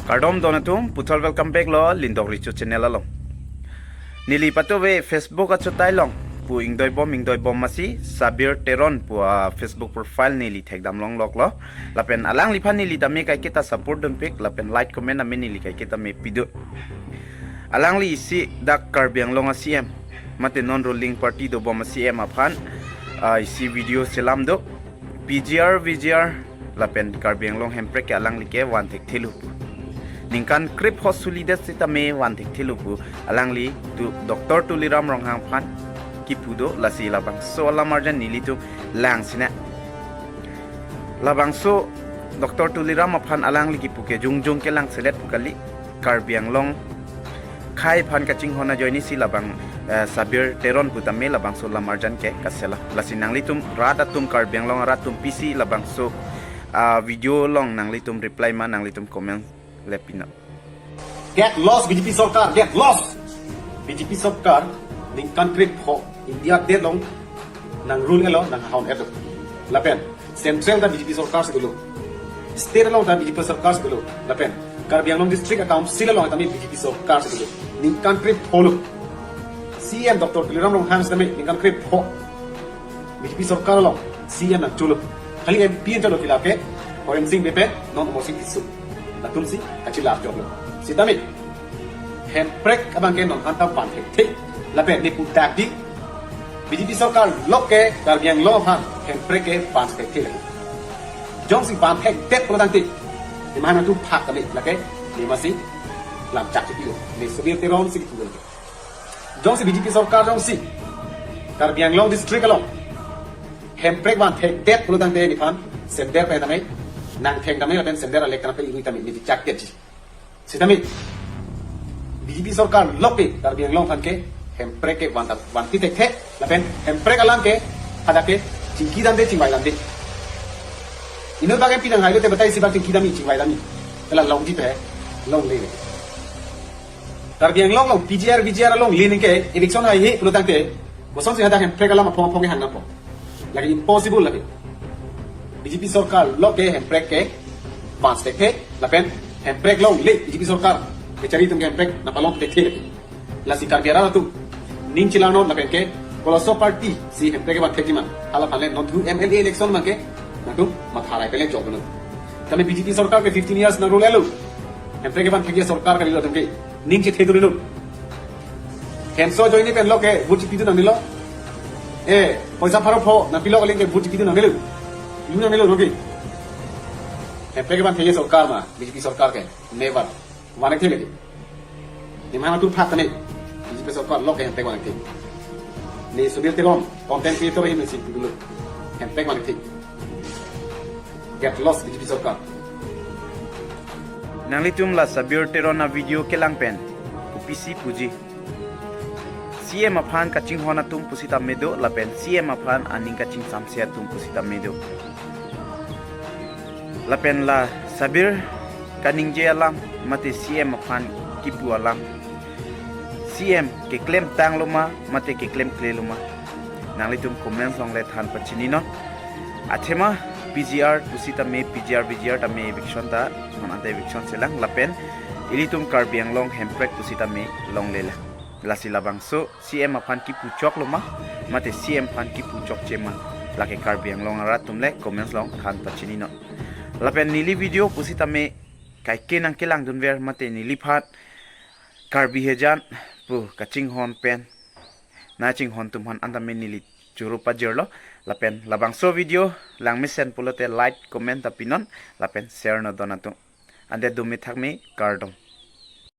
Kardom donatum puthol welcome back lo lindok richu channel along. Nili patowe Facebook at tay long pu ingdoi bom masi Sabir Teron pu Facebook profile nili thek long lok lo lapen alang lipan nili dami kai kita support dum pik lapen like comment amen nili kai kita me pidu alang li isi dak karbiang long asiem mate non ruling party do bom asiem aphan isi video selam do PGR VGR lapen karbiang long HEMPREK alang like wan thek thilu ningkan krip hosulida sita me wan thek thilupu alangli tu Dr. Tuliram Ronghang phan kipudo lasi labang so lamarjan nilitu lang sina labang so Dr. Tuliram phan alangli kipuke jung ke lang selet pukali karbiang long khai phan kaching hona joini si labang Sabir Teron putame labang so lamarjan ke kasela lasi nanglitum radatum karbiang long ratum pc labang so video long nanglitum reply man nanglitum comment lepina. Get lost BJP Sarkar, get lost. BJP Sarkar ning concrete ho India de long nang rule elo nang haun edo. Lapen central da BJP Sarkar se dulu. State long da BJP Sarkar se dulu. Lapen Karbiang long district account sila long tami BJP Sarkar se dulu. Ning concrete ho lu. CM Dr. Tuliram Ronghang se ning concrete ho. BJP Sarkar long CM nang chulu. Kali MP jalo kilake Foreign sing bepe non mosing isu. Natum si kacil lah job lo. Si tamit HEMPREK abang ke non antam pan thek lape ni putak di BJP Sarkar loke karbiang lo han HEMPREK ke pan thek jong si pan thek tet produk di mana tu pak kami lake ni masih lam cak itu ni Sabir Teron si itu jong si BJP Sarkar jong si karbiang lo district lo HEMPREK van thek tet produk ni pan sender pe tamai nang theng damai lapen sender alek kana peli tami ni cak tet si tami BJP Sarkar loke karbiang long kan ke HEMPREK ke van thek the lapen HEMPREK alang ke ada ke cingki dan de cingwai dan de ino bagai pinang haile te batai sibak cingki dami cingwai dami tela long ji pe long le karbiang long PGR VGR long le ke election hai he pulutang te bosong si ada HEMPREK alang phong phong han na po lagi impossible lagi BJP Sarkar loke HEMPREK ke van thek the lapen HEMPREK long le BJP Sarkar ke cari tum HEMPREK na palong thek the la si karbiara tu ning chilano lapen ke koloso party si HEMPREK ke van thek man ala phale non thu MLA election ma ke na tu matharai pele job no tame BJP Sarkar ke 15 years na rule elo HEMPREK ke van thek Sarkar ka lilo tum ke ning che the dulu kenso joini pen loke buchi pidu na milo poisa pharo pho na pilo link ke buchi pidu na milo Luna melo nogi. HEMPREK ban thek Sarkar ma BJP Sarkar ke never wanek thele. Ni mana tu phat tane BJP Sarkar lok HEMPREK wanek thek. Ni Sabir Teron content creator hi mesi dulu. HEMPREK wanek thek. Get lost BJP Sarkar. Nanglitum la Sabir Teron na video ke lang pen PC puji CM aphan kaching hona tum pusita medo lapen CM aphan aning kaching samsia tum pusita medo lapen la Sabir kaning je alam mate CM aphan kipu alam CM ke claim tang luma mate ke claim kle luma nanglitum comment song le than pachini no athema PGR pusita me PGR VGR ta me eviction ta manate eviction selang lapen ilitum karbiang long HEMPREK pusita me long lela lasi labang so CM aphan ki puchok loma mate CM phan ki puchok chema lake karbiang long arat tumle comments long khan pachini no lapen nili video pusita me kai kenang kelang dunver mate nili phat karbi hejan pu kaching hon pen na ching hon tum han anda me nili churu pajerlo lapen labang so video lang mesen pulote like comment tapinon lapen share no donato ande dumi thakme kardom